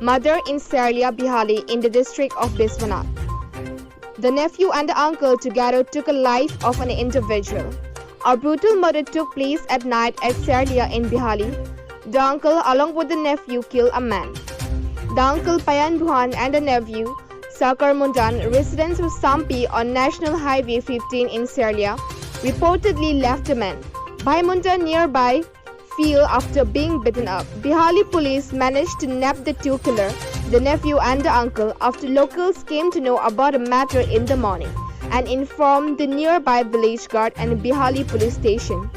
murder in Seria, Bihali in the district of Biswanath. The nephew and the uncle together took a life of an individual. A brutal murder took place at night at Seria in Bihali. The uncle along with the nephew killed a man. The uncle Payan Buhan and the nephew Sakar Mundan, residents of Sampi on National Highway 15 in Seria, reportedly left the man by Mundan nearby field after being beaten up. Bihali police managed to nab the two killers, the nephew and the uncle, after locals came to know about the matter in the morning and informed the nearby village guard and Bihali police station.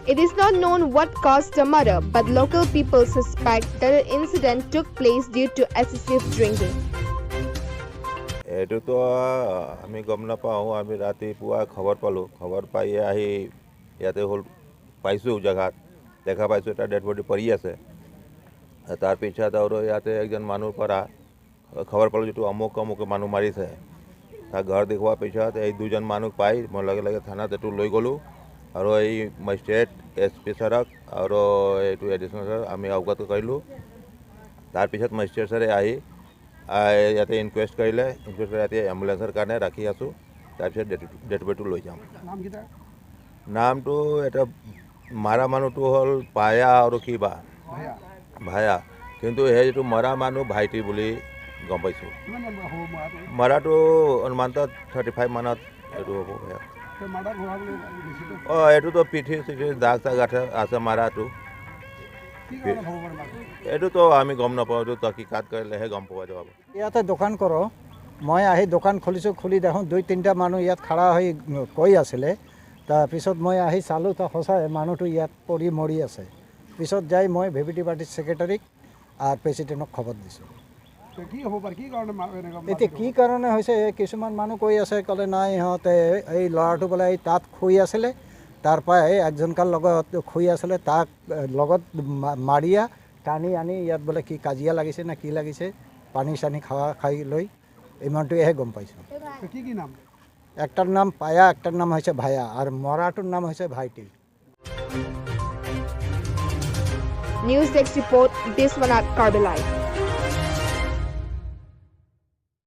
It is not known what caused the murder, but local people suspect that the incident took place due to excessive drinking. এইটো তো আমি গম নাপাওঁ আমি ৰাতিপুৱা খবৰ পালোঁ খবৰ পাই আহি ইয়াতে হ'ল পাইছোঁ জেগাত দেখা পাইছোঁ এটা ডেড বডি পৰি আছে তাৰ পিছত আৰু ইয়াতে একজন মানুহৰ পৰা খবৰ পালোঁ যিটো অমুক মানুহ মাৰিছে তাৰ ঘৰ দেখুওৱাৰ পিছত এই দুজন মানুহ পাই মই লগে লগে থানাত এইটো লৈ গ'লোঁ আৰু এই মেজিষ্ট্ৰেট SP ছাৰক আৰু এইটো এডিশ্যনেল ছাৰ আমি অৱগত কৰিলোঁ তাৰপিছত মেজিষ্ট্ৰেট ছাৰে আহি ইয়াতে ইনকুৱেষ্ট কৰিলে ইনকুৱেষ্ট কৰি ইয়াতে এম্বুলেঞ্চৰ কাৰণে ৰাখি আছোঁ তাৰপিছত ডেড বডিটো লৈ যাম নামটো এটা মাৰা মানুহটো হ'ল পায়া আৰু কিবা ভায়া কিন্তু সেই যিটো মৰা মানুহ ভাইটি বুলি গম পাইছোঁ মৰাটো অনুমানতঃ 35 মানত এইটো হ'ব এইটোতো পিঠি চিঠি দাগ চাগ আছে মাৰাটো এইটোতো আমি গম নাপাওঁ এইটো তহকিকাত কৰিলেহে গম পোৱা যাব ইয়াতে দোকান কৰোঁ মই আহি দোকান খুলিছোঁ খুলি দেখোঁ 2-3টা মানুহ ইয়াত খাৰা হৈ কৈ আছিলে তাৰপিছত মই আহি চালোঁ তো সঁচাই মানুহটো ইয়াত পৰি মৰি আছে পিছত যাই মই VVT পাৰ্টিৰ ছেক্ৰেটাৰীক আৰু প্ৰেচিডেণ্টক খবৰ দিছোঁ এতিয়া কি কাৰণে হৈছে কিছুমান মানুহ কৈ আছে ক'লে নাই সিহঁতে এই ল'ৰাটো বোলে এই তাত শুই আছিলে তাৰ পৰাই একজনকাৰ লগত শুই আছিলে তাক লগত মাৰিয়া টানি আনি ইয়াত বোলে কি কাজিয়া লাগিছে না কি লাগিছে পানী চানি খাই লৈ ইমানটোহে গম পাইছোঁ কি নাম একটাৰ নাম পায়া একটাৰ নাম হৈছে ভায়া আৰু মৰাটোৰ নাম হৈছে ভাইটি News Desk report, Biswanath, Karbi Live.